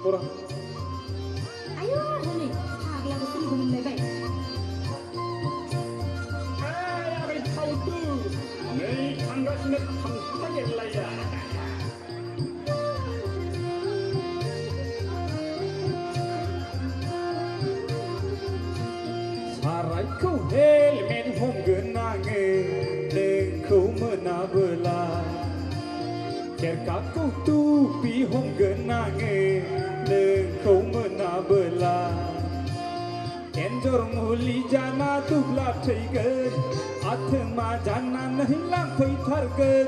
Orang. Ayo, Honi. Agak aku sini gunung lebay. Ay, tahu tu. Nih, tangga sini tangga yang lain. Saraiku helmet hom genange, lengku menabela. Kerkaku tupi hom genange, lengku menabela. Enjor muli jana tubla thaigen, athma jana nahi lang thai thargen.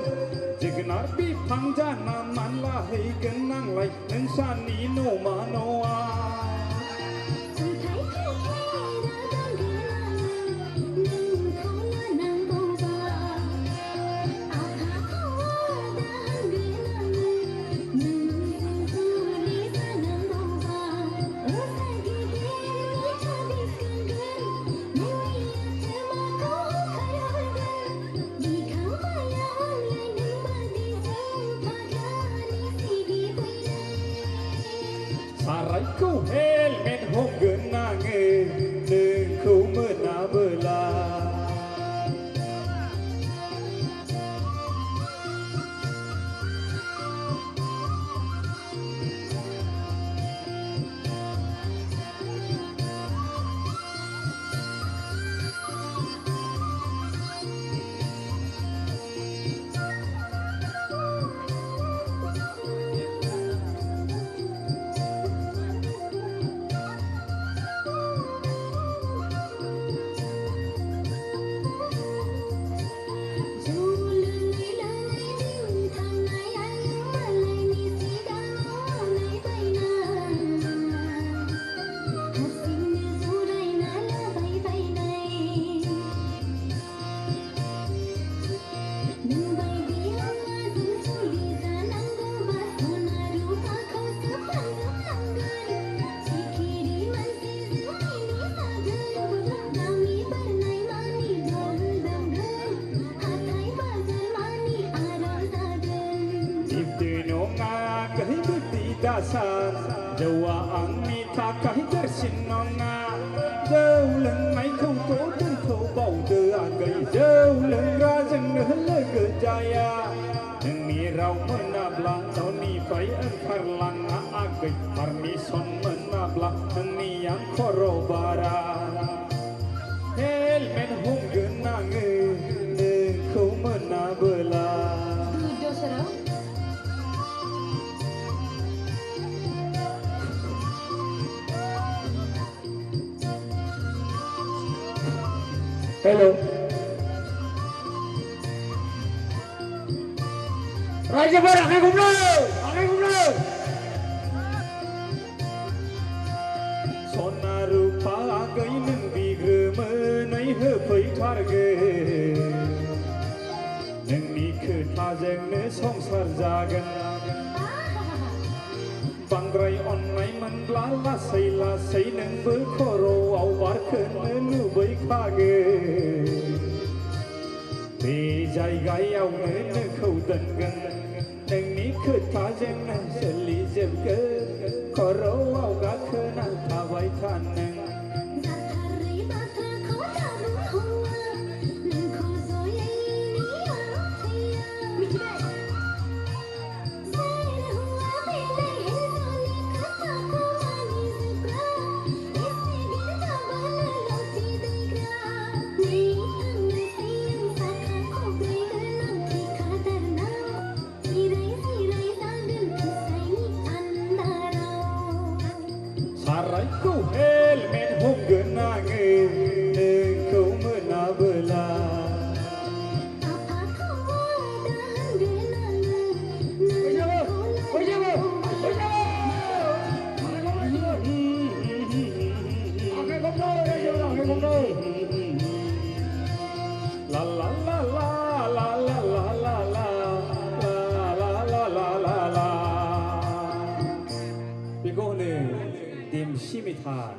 Jignar bi phang jana manla hai genang lai, nensani no manoa. Saraiku helmet hom genange, lengku menabela. Dasar Jawa angni takai tersinonga Jauh leng mai không cố đơn thâu bầu từ gầy Jauh leng rajeng nehele gejaya Ni rau menabla Toni fai engkarlang agai Parni son menabla Ni yang korobara Helmet hum genange Engkau menabela Duduk serau. Hello. Raja Barak, aku kumlo. Sona rupa agai neng bigreme nai hepai tharge. Neng ni kheta jeng ne songsar jagan. Bangrai online menbla lasai neng berkoro awar kena nubai kage. Di jaigai awne ne kau dengen, neng ni kheta jeng ne seli jemke, koro awga kena tawai kaneng. Saraiku helmet hum genange, engkau menabela. La la la la la la la la la la la la. Bigone dim shimitai.